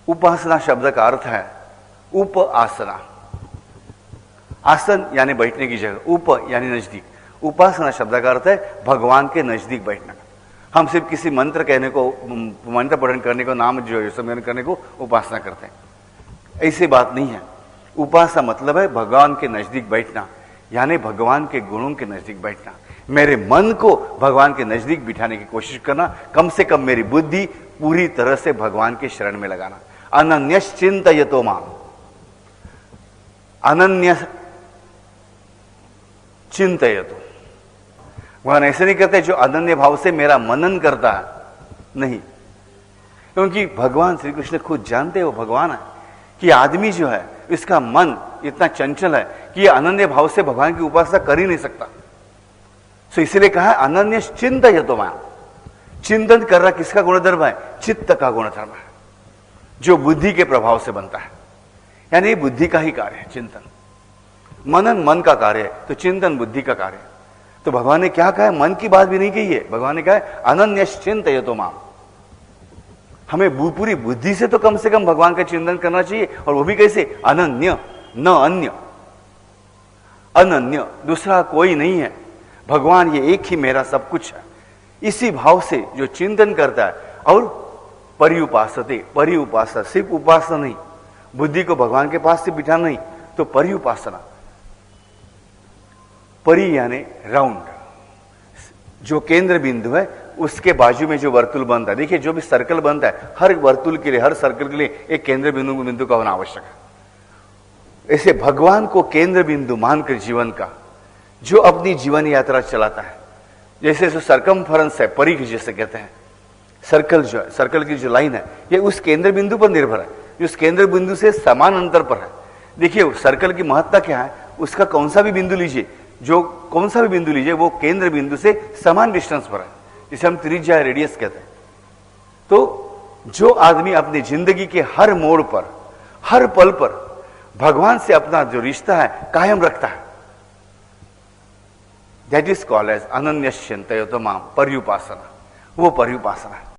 उपासना शब्द का अर्थ है उप आसना। आसन यानी बैठने की जगह, उप यानी नजदीक। उपासना शब्द का अर्थ है भगवान के नजदीक बैठना। हम सिर्फ किसी मंत्र कहने को, मंत्र पठन करने को, नाम जो स्मरण करने को उपासना करते हैं, ऐसी बात नहीं है। उपासना मतलब है भगवान के नजदीक बैठना, यानी भगवान के गुणों के नजदीक बैठना। मेरे मन को भगवान के नजदीक बिठाने की कोशिश करना, कम से कम मेरी बुद्धि पूरी तरह से भगवान के शरण में लगाना। अनन्यश्चिन्तयतो माम, अनन्य चिंतयतो। भगवान ऐसे नहीं कहते जो अनन्य भाव से मेरा मनन करता है, नहीं, क्योंकि भगवान श्री कृष्ण खुद जानते हैं, वो भगवान है, कि आदमी जो है इसका मन इतना चंचल है कि ये अनन्य भाव से भगवान की उपासना कर ही नहीं सकता। तो इसलिए कहा अनन्य चिंतयतो माम। चिंतन कर रहा किसका गुणधर्म है? चित्त का गुणधर्म है, जो बुद्धि के प्रभाव से बनता है, यानी बुद्धि का ही कार्य है चिंतन। मनन मन का कार्य है, तो चिंतन बुद्धि का कार्य है। तो भगवान ने क्या कहा है? मन की बात भी नहीं कही है, भगवान ने कहा है अनन्यश्चिन्तयतो माम। हमें पूरी बुद्धि से तो कम भगवान का चिंतन करना चाहिए, और वो भी कैसे? अनन्य, न अन्य, अनन्य, दूसरा कोई नहीं है, भगवान ये एक ही मेरा सब कुछ है। इसी भाव से जो चिंतन करता है, और पर्युपासते, पर्युपासना, सिर्फ उपासना नहीं, बुद्धि को भगवान के पास से बिठाना नहीं, तो पर्युपासना। परि यानी राउंड, जो केंद्र बिंदु है उसके बाजू में जो वर्तुल बनता है। देखिए, जो भी सर्कल बनता है, हर वर्तुल के लिए, हर सर्कल के लिए एक केंद्र बिंदु का होना आवश्यक है। ऐसे भगवान को केंद्र बिंदु मानकर जीवन का जो अपनी जीवन यात्रा चलाता है, जैसे जो सर्कमफरेंस है, परिघ जैसे कहते हैं, सर्कल जो है, सर्कल की जो लाइन है, ये उस केंद्र बिंदु पर निर्भर है, जो उस केंद्र बिंदु से समान अंतर पर है। देखिए, सर्कल की महत्ता क्या है? उसका कौन सा भी बिंदु लीजिए, जो कौन सा भी बिंदु लीजिए, वो केंद्र बिंदु से समान डिस्टेंस पर है, जिसे हम त्रिज्या रेडियस कहते हैं। तो जो आदमी अपनी जिंदगी के हर मोड़ पर, हर पल पर भगवान से अपना जो रिश्ता है कायम रखता है, दैट इज कॉल्ड एज अनन्यश्चिन्तयतो माम, पर्युपासना। वो पर्युपासना है।